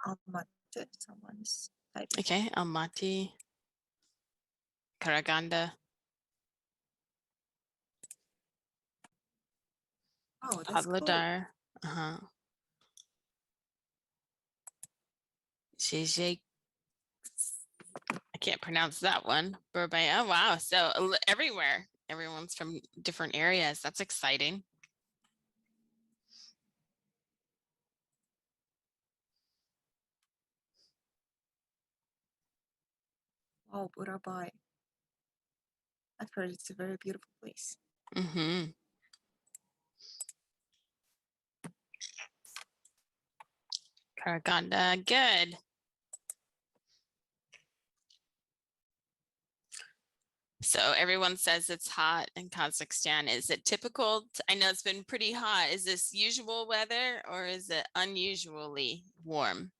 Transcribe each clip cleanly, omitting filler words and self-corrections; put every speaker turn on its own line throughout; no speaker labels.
Almaty, someone's typing.
Okay, Almaty, Karaganda.
Oh, that's cool.
Pavlodar. Zizek. I can't pronounce that one. Burbay. Oh, wow. So everywhere. Everyone's from different areas. That's exciting.
Oh, Burabai. I've heard it's a very beautiful place.
Mm-hmm. Karaganda. Good. So everyone says it's hot in Kazakhstan. Is it typical? I know it's been pretty hot. Is this usual weather or is it unusually warm?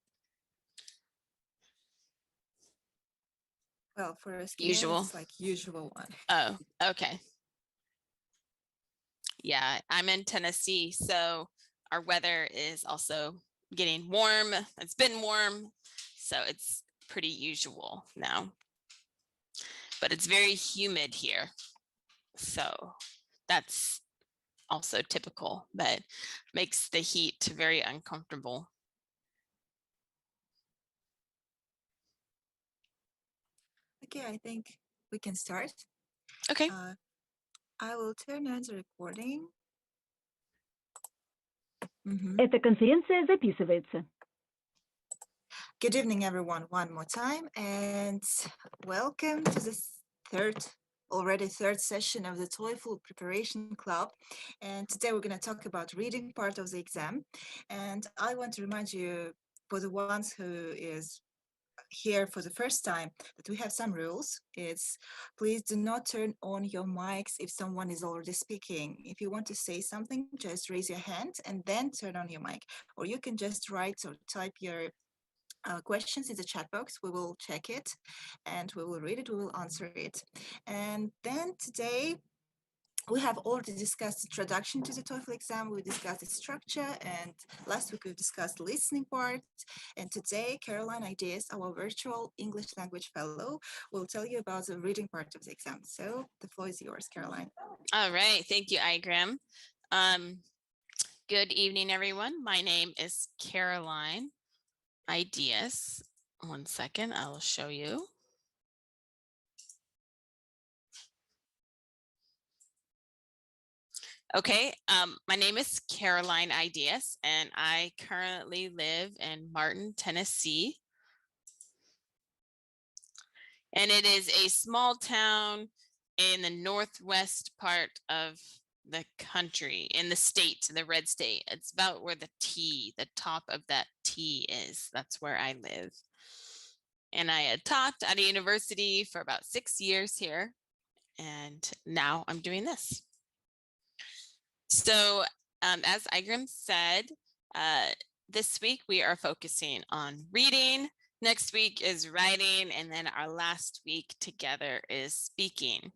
Well, for a skier,
Usual.
it's like usual one.
Oh, okay. Yeah, I'm in Tennessee, so our weather is also getting warm. It's been warm, so it's pretty usual now. But it's very humid here, so that's also typical, but makes the heat very uncomfortable.
Okay, I think we can start.
Okay.
I will turn on the recording.
Эта конференция записывается.
Good evening, everyone, one more time, and welcome to this already third session of the TOEFL Preparation Club. And today we're going to talk about reading part of the exam. And I want to remind you, for the ones who is here for the first time, that we have some rules. It's please do not turn on your mics if someone is already speaking. If you want to say something, just raise your hand and then turn on your mic. Or you can just write or type your questions in the chat box. We will check it and we will read it, we will answer it. And then today, we have already discussed introduction to the TOEFL exam. We discussed the structure, and last week we discussed the listening part. And today, Caroline Ideus, our virtual English language fellow, will tell you about the reading part of the exam. So the floor is yours, Caroline.
All right, thank you, Igram. Good evening, everyone. My name is Caroline Ideus. One second, I will show you. Okay, my name is Caroline Ideus, and I currently live in Martin, Tennessee. And it is a small town in the northwest part of the country, in the state, the red state. It's about where the top of that T is. That's where I live. And I had taught at a university for about 6 years here. And now I'm doing this. So as Igram said, this week we are focusing on reading. Next week is writing, and then our last week together is speaking.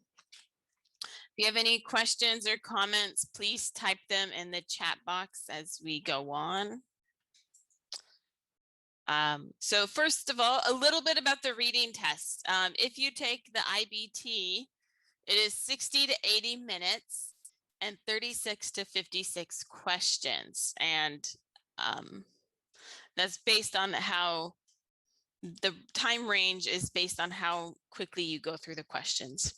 If you have any questions or comments, please type them in the chat box as we go on. So first of all, a little bit about the reading test. If you take the IBT, it is 60 to 80 minutes and 36 to 56 questions. And that's based on how the time range is based on how quickly you go through the questions.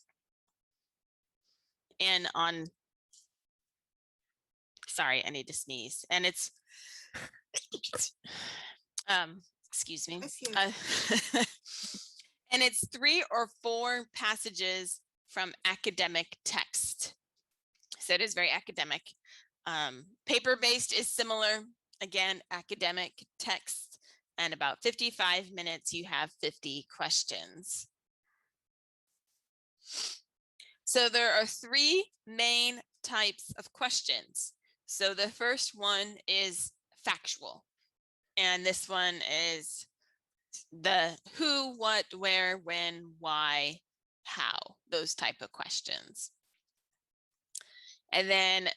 And sorry, I need to sneeze. And it's, excuse me. And it's 3 or 4 passages from academic text. So it is very academic. Paper-based is similar, again, academic text, and about 55 minutes, you have 50 questions. So there are 3 main types of questions. So the first one is factual, and this one is the who, what, where, when, why, how, those type of questions. And then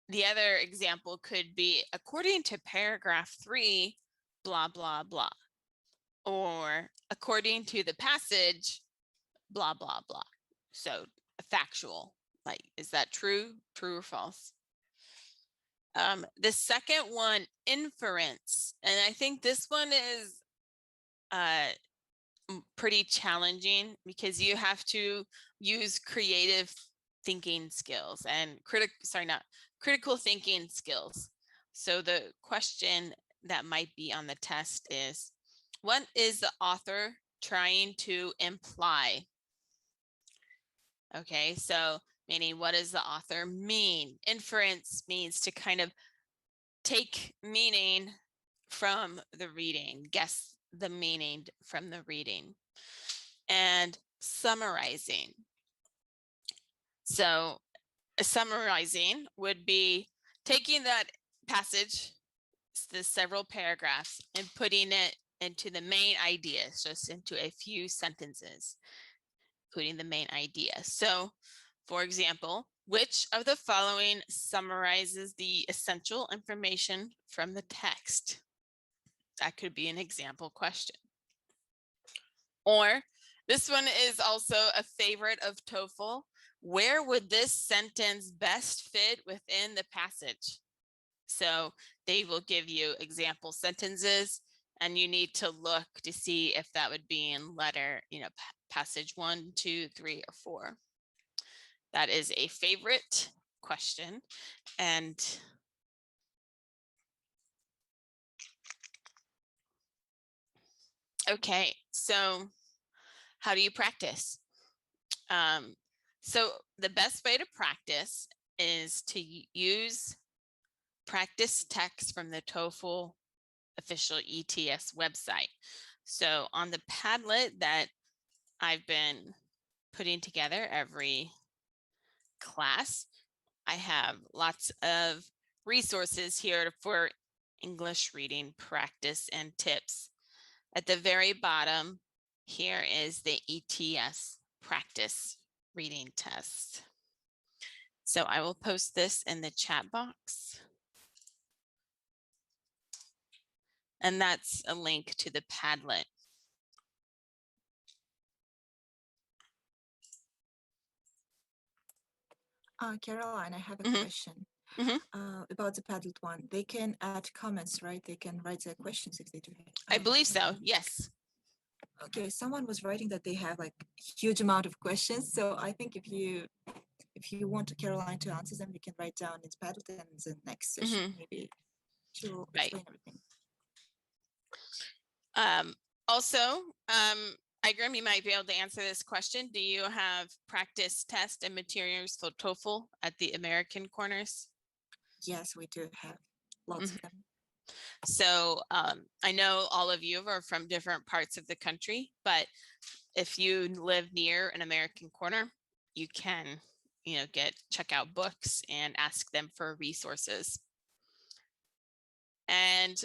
the other example could be, according to paragraph 3, blah, blah, blah. Or according to the passage, blah, blah, blah. So factual, like, is that true or false? The second one, inference. And I think this one is pretty challenging because you have to use creative thinking skills and critical thinking skills. So the question that might be on the test is, what is the author trying to imply? Okay, so meaning, what does the author mean? Inference means to kind of take meaning from the reading, guess the meaning from the reading. And summarizing. So summarizing would be taking that passage, the several paragraphs, and putting it into the main ideas, just into a few sentences, including the main idea. So, for example, which of the following summarizes the essential information from the text? That could be an example question. Or this one is also a favorite of TOEFL. Where would this sentence best fit within the passage? So they will give you example sentences, and you need to look to see if that would be in letter, passage 1, 2, 3, or 4. That is a favorite question. And okay, so how do you practice? So the best way to practice is to use practice text from the TOEFL official ETS website. So on the Padlet that I've been putting together every class, I have lots of resources here for English reading practice and tips. At the very bottom, here is the ETS practice reading test. So I will post this in the chat box. And that's a link to the Padlet.
Caroline, I have a question about the Padlet one. They can add comments, right? They can write their questions if they do.
I believe so, yes.
Okay, someone was writing that they have like huge amount of questions. So I think if you want Caroline to answer them, you can write down in Padlet, and the next session maybe she'll explain everything.
Also, Igram, you might be able to answer this question. Do you have practice test and materials for TOEFL at the American corners?
Yes, we do have lots of them.
So I know all of you are from different parts of the country, but if you live near an American corner, you can, check out books and ask them for resources. And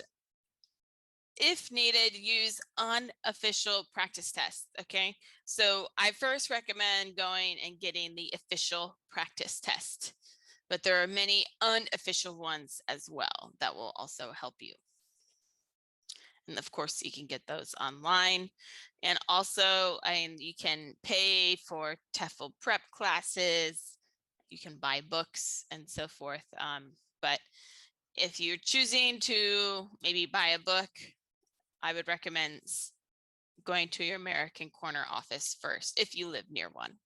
if needed, use unofficial practice tests, okay? So I first recommend going and getting the official practice test, but there are many unofficial ones as well that will also help you. And of course, you can get those online. And also, you can pay for TOEFL prep classes, you can buy books and so forth. But if you're choosing to maybe buy a book, I would recommend going to your American Corner office first if you live near one.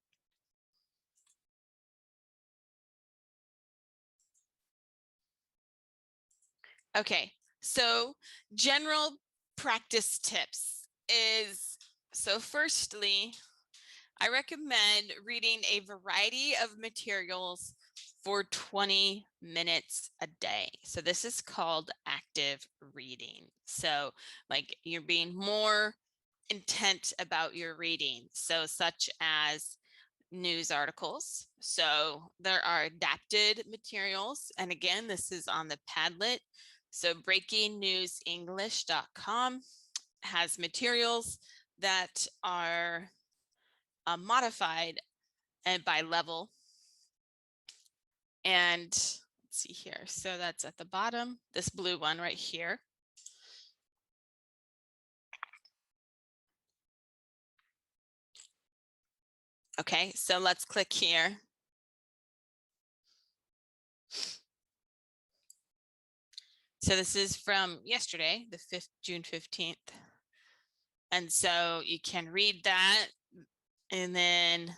Okay, so general practice tips is, so firstly, I recommend reading a variety of materials for 20 minutes a day. So this is called active reading. So like you're being more intent about your reading. So such as news articles. So there are adapted materials. And again, this is on the Padlet. So breakingnewsenglish.com has materials that are modified and by level. And let's see here. So that's at the bottom, this blue one right here. Okay, so let's click here. So this is from yesterday, the June 15th. And so you can read that, and then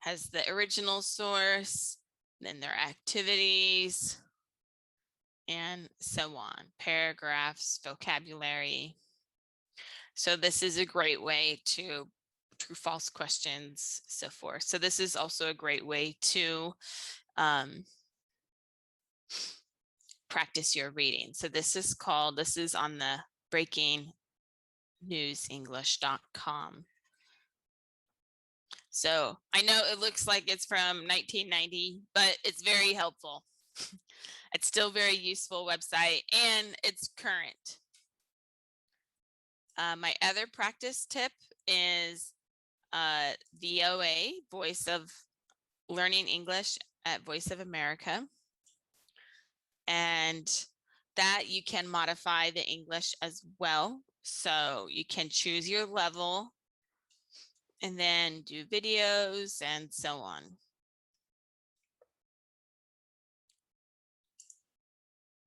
has the original source, then their activities, and so on, paragraphs, vocabulary. So this is a great way to true false questions, so forth. So this is also a great way to practice your reading. So this is on the breakingnewsenglish.com. So I know it looks like it's from 1990, but it's very helpful. It's still a very useful website, and it's current. My other practice tip is VOA, Voice of Learning English at Voice of America. And that you can modify the English as well. So you can choose your level and then do videos and so on.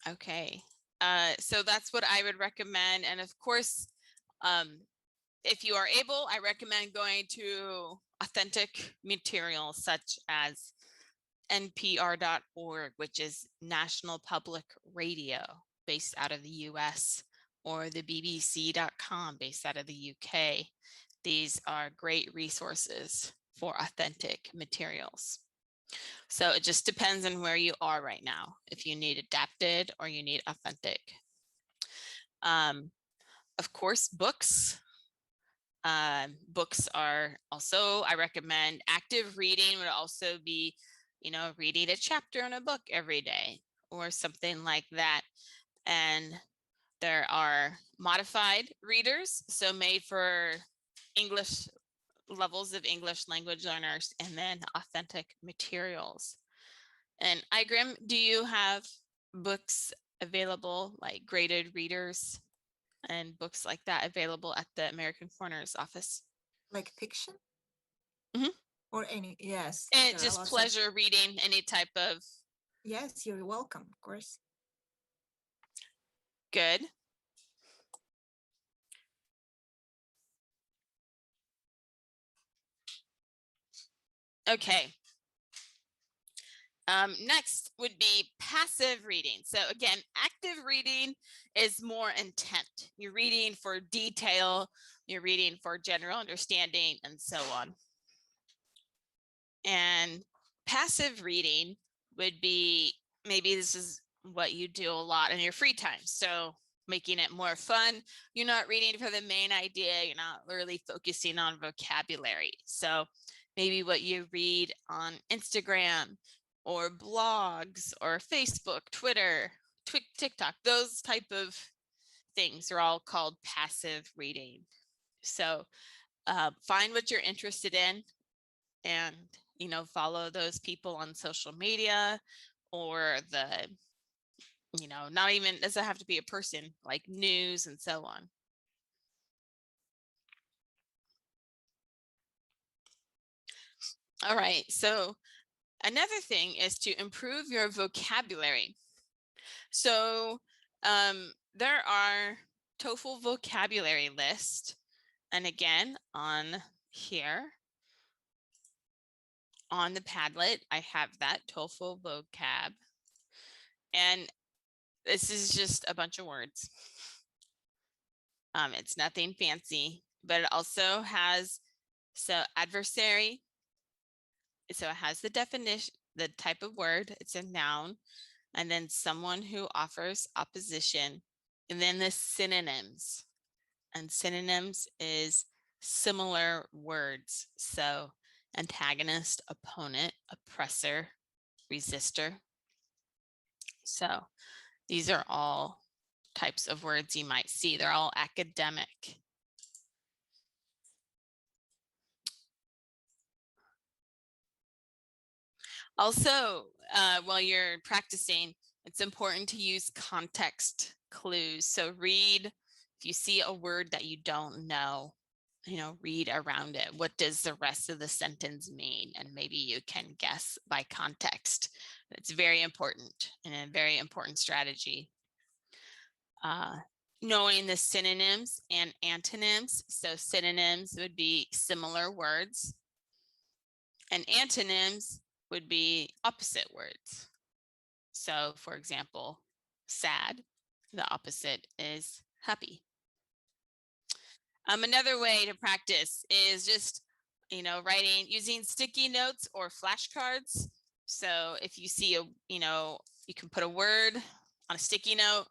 Okay, so that's what I would recommend. And of course, if you are able, I recommend going to authentic materials such as NPR.org, which is National Public Radio based out of the US, or the BBC.com based out of the UK. These are great resources for authentic materials. So it just depends on where you are right now, if you need adapted or you need authentic. Of course, books. Books are also, I recommend active reading would also be, reading a chapter in a book every day or something like that. And there are modified readers, so made for English levels of English language learners, and then authentic materials. And Igram, do you have books available, like graded readers and books like that available at the American Corners office?
Like fiction?
Mm-hmm.
Or any, yes.
And just pleasure reading any type of.
Yes, you're welcome, of course.
Good. Okay. Next would be passive reading. So again, active reading is more intent. You're reading for detail, you're reading for general understanding, and so on. And passive reading would be, maybe this is what you do a lot in your free time. So making it more fun. You're not reading for the main idea. You're not really focusing on vocabulary. So maybe what you read on Instagram or blogs or Facebook, Twitter, TikTok, those type of things are all called passive reading. So find what you're interested in and, follow those people on social media, or not even, doesn't have to be a person, like news and so on. All right, so another thing is to improve your vocabulary. So there are TOEFL vocabulary list. And again, on here, on the Padlet, I have that TOEFL vocab. And this is just a bunch of words. It's nothing fancy, but it also has, adversary. So it has the definition, the type of word, it's a noun, and then someone who offers opposition, and then the synonyms. And synonyms is similar words. So antagonist, opponent, oppressor, resistor. So these are all types of words you might see. They're all academic. Also, while you're practicing, it's important to use context clues. So read, if you see a word that you don't know, read around it. What does the rest of the sentence mean? And maybe you can guess by context. It's very important and a very important strategy. Knowing the synonyms and antonyms. So synonyms would be similar words, and antonyms would be opposite words. So for example, sad, the opposite is happy. Another way to practice is just, writing using sticky notes or flashcards. So if you see you can put a word on a sticky note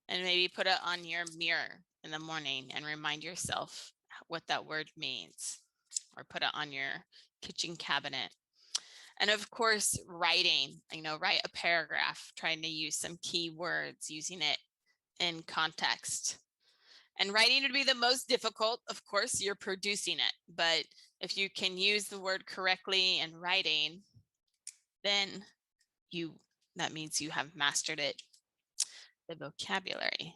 and maybe put it on your mirror in the morning and remind yourself what that word means, or put it on your kitchen cabinet. And of course, writing, write a paragraph, trying to use some key words, using it in context. And writing would be the most difficult. Of course, you're producing it, but if you can use the word correctly in writing, then that means you have mastered it, the vocabulary.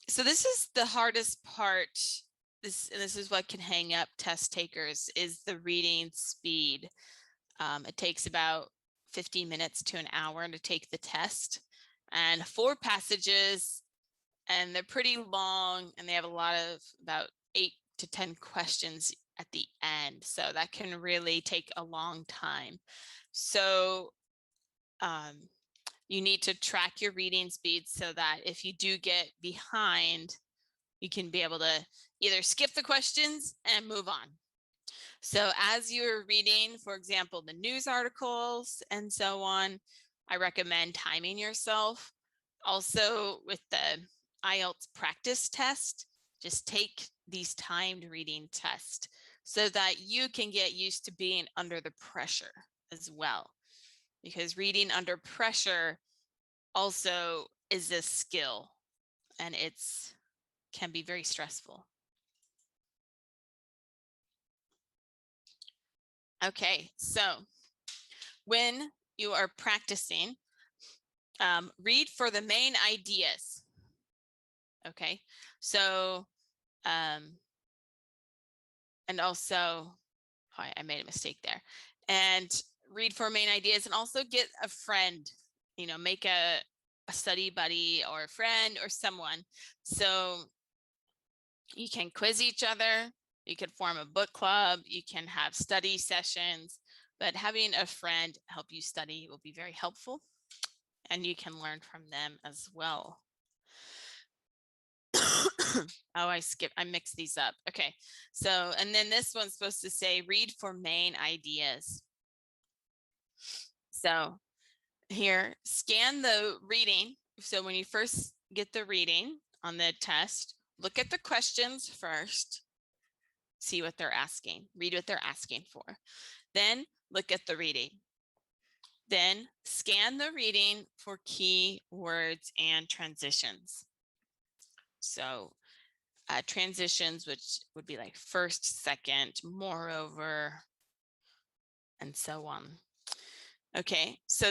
So this is the hardest part. This is what can hang up test takers, is the reading speed. It takes about 15 minutes to an hour to take the test, and 4 passages, and they're pretty long, and they have a lot of about 8 to 10 questions at the end. So that can really take a long time. So you need to track your reading speed so that if you do get behind, you can be able to either skip the questions and move on. So as you're reading, for example, the news articles and so on, I recommend timing yourself. Also with the IELTS practice test, just take these timed reading tests so that you can get used to being under the pressure as well. Because reading under pressure also is a skill, and can be very stressful. Okay, so when you are practicing, read for the main ideas. Okay, so and also, I made a mistake there. And read for main ideas, and also get a friend, make a study buddy or a friend or someone. So you can quiz each other, you could form a book club, you can have study sessions, but having a friend help you study will be very helpful, and you can learn from them as well. Oh, I mixed these up. Okay, so, and then this one's supposed to say read for main ideas. So here, scan the reading. So when you first get the reading on the test, look at the questions first, see what they're asking, read what they're asking for. Then look at the reading. Then scan the reading for key words and transitions. So transitions, which would be like first, second, moreover, and so on. Okay, so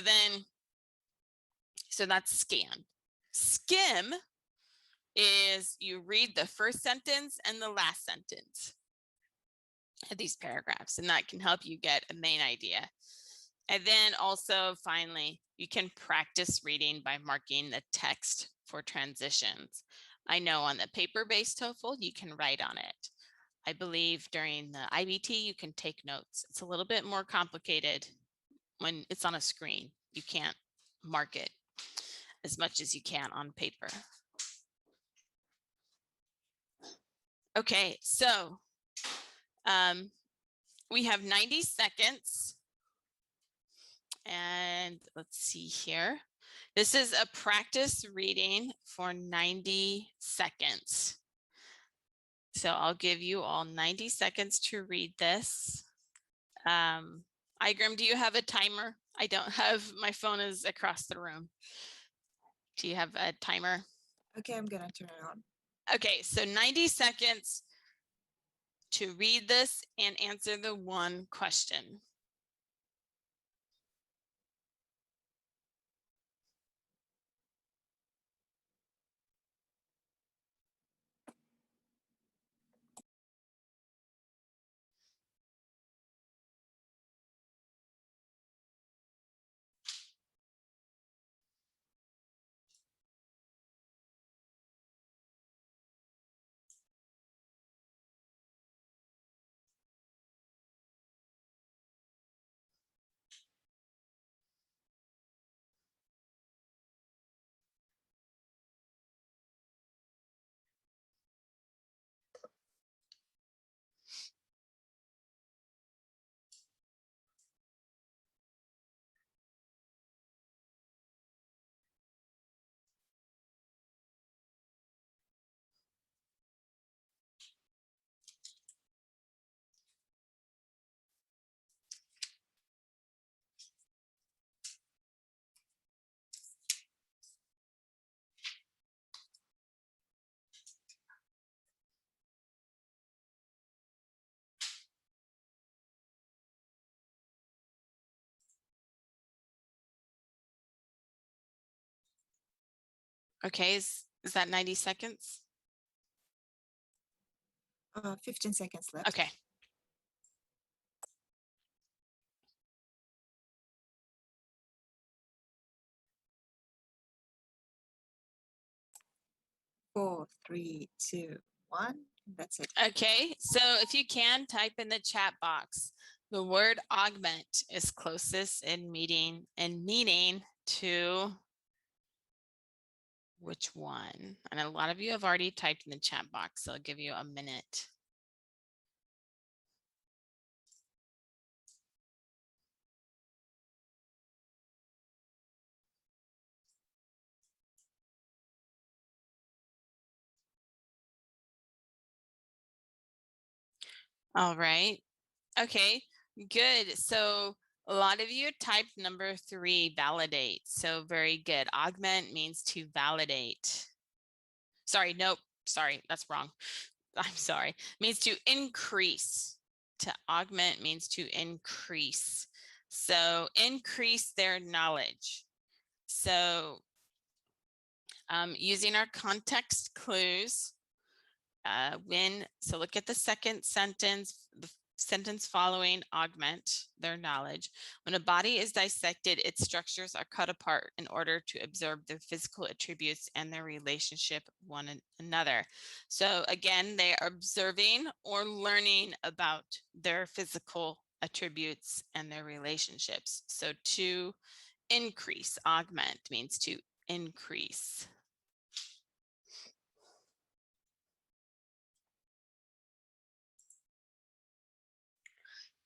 that's scan. Skim is you read the first sentence and the last sentence of these paragraphs, and that can help you get a main idea. And then also, finally, you can practice reading by marking the text for transitions. I know on the paper-based TOEFL, you can write on it. I believe during the IBT, you can take notes. It's a little bit more complicated when it's on a screen. You can't mark it as much as you can on paper. Okay, so we have 90 seconds. And let's see here. This is a practice reading for 90 seconds. So I'll give you all 90 seconds to read this. Igram, do you have a timer? I don't have, my phone is across the room. Do you have a timer?
Okay, I'm gonna turn it on.
Okay, so 90 seconds to read this and answer the one question. Okay, is that 90 seconds?
15 seconds left.
Okay.
Four, three, two, one. That's it.
Okay, so if you can type in the chat box, the word augment is closest in meaning to which one? And a lot of you have already typed in the chat box, so I'll give you a minute. All right. Okay, good. So a lot of you typed number 3, validate. So very good. Augment means to validate. Sorry, nope. Sorry, that's wrong. I'm sorry. Means to increase. To augment means to increase. So increase their knowledge. So using our context clues, so look at the second sentence, the sentence following augment their knowledge. When a body is dissected, its structures are cut apart in order to observe their physical attributes and their relationship one another. So again, they are observing or learning about their physical attributes and their relationships. So to increase, augment means to increase.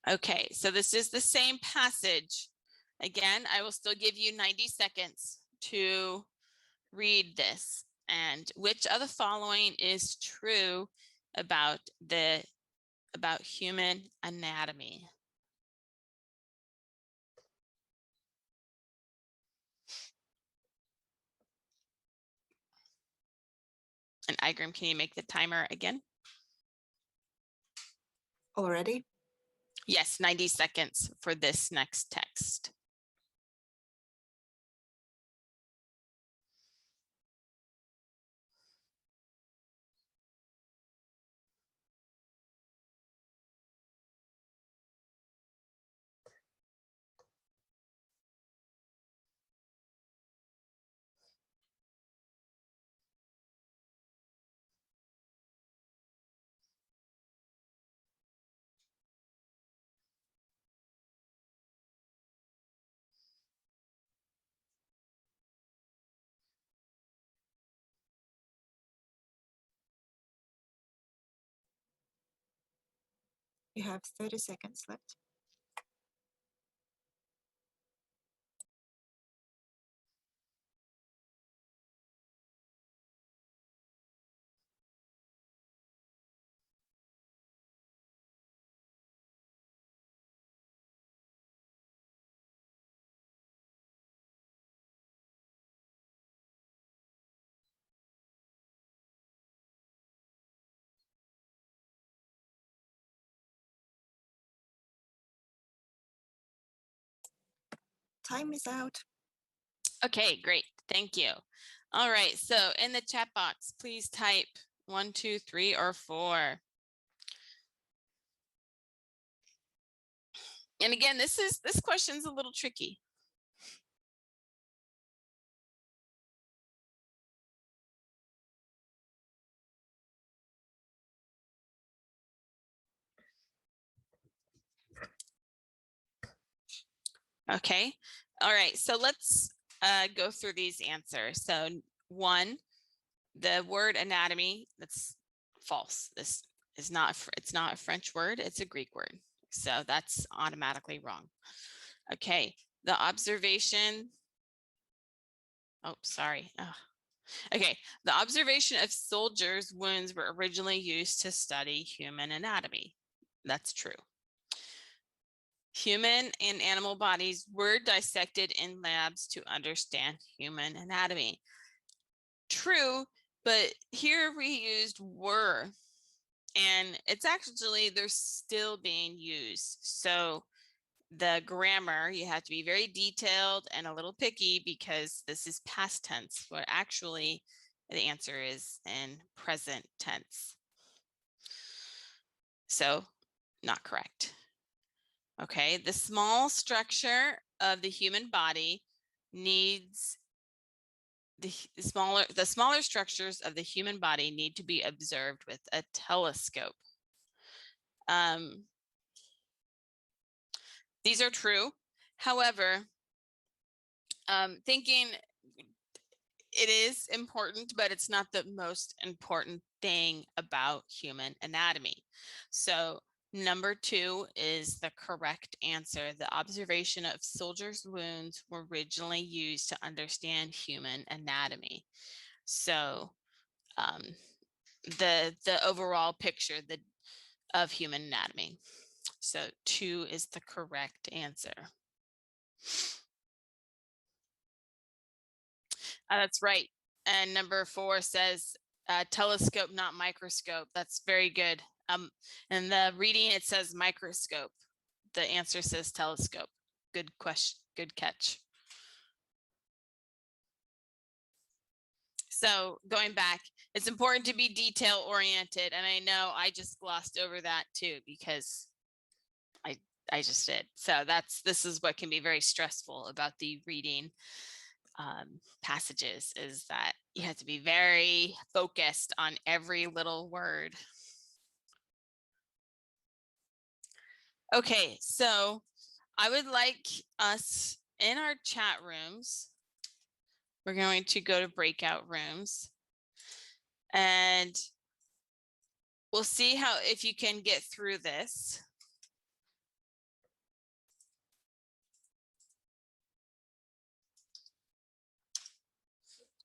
Okay, so this is the same passage. Again, I will still give you 90 seconds to read this. And which of the following is true about human anatomy? And Igram, can you make the timer again?
Already?
Yes, 90 seconds for this next text.
You have 30 seconds left. Time is out.
Okay, great. Thank you. All right, so in the chat box, please type 1, 2, 3, or 4. And again, this question's a little tricky. Okay, all right, so let's go through these answers. So 1, the word anatomy, that's false. This is not, it's not a French word, it's a Greek word. So that's automatically wrong. Okay, the observation, oh, sorry. Oh. Okay, the observation of soldiers' wounds were originally used to study human anatomy. That's true. Human and animal bodies were dissected in labs to understand human anatomy. True, but here we used were, and it's actually, they're still being used. So the grammar, you have to be very detailed and a little picky because this is past tense, where actually the answer is in present tense. So not correct. Okay, the small structure of the human body needs the smaller structures of the human body need to be observed with a telescope. These are true. However, thinking it is important, but it's not the most important thing about human anatomy. So number 2 is the correct answer. The observation of soldiers' wounds were originally used to understand human anatomy. So the overall picture of human anatomy. So 2 is the correct answer. That's right. And number 4 says telescope, not microscope. That's very good. In the reading, it says microscope. The answer says telescope. Good question. Good catch. So going back, it's important to be detail oriented. And I know I just glossed over that too, because I just did. So this is what can be very stressful about the reading passages, is that you have to be very focused on every little word. Okay, so I would like us in our chat rooms, we're going to go to breakout rooms and we'll see if you can get through this.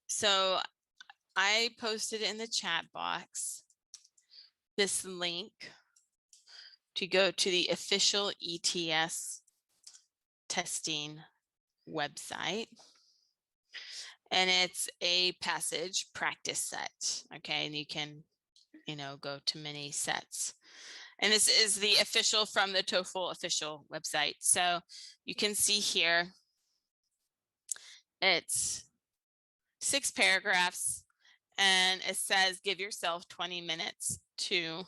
So I posted in the chat box this link to go to the official ETS testing website. And it's a passage practice set. Okay, and you can, go to many sets. And this is the official from the TOEFL official website. So you can see here, it's 6 paragraphs and it says, give yourself 20 minutes to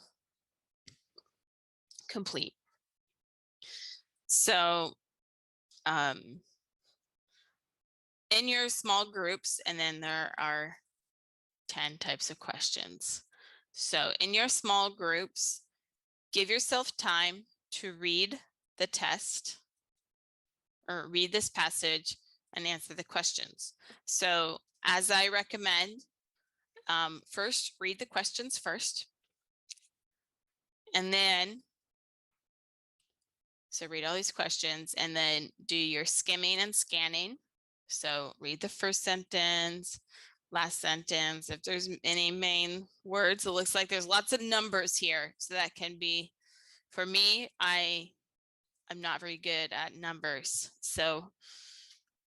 complete. So in your small groups, and then there are 10 types of questions. So in your small groups, give yourself time to read the test or read this passage and answer the questions. So as I recommend, first read the questions first. And then, so read all these questions and then do your skimming and scanning. So read the first sentence, last sentence. If there's any main words, it looks like there's lots of numbers here. So that can be, for me, I'm not very good at numbers. So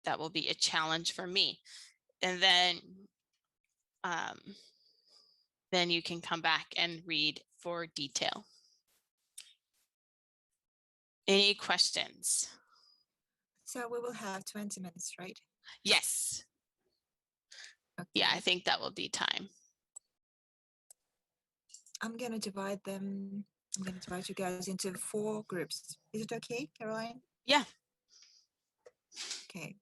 that will be a challenge for me. And then you can come back and read for detail. Any questions?
So we will have 20 minutes, right?
Yes.
Okay.
Yeah, I think that will be time.
I'm going to divide you guys into 4 groups. Is it okay, Caroline?
Yeah.
Okay.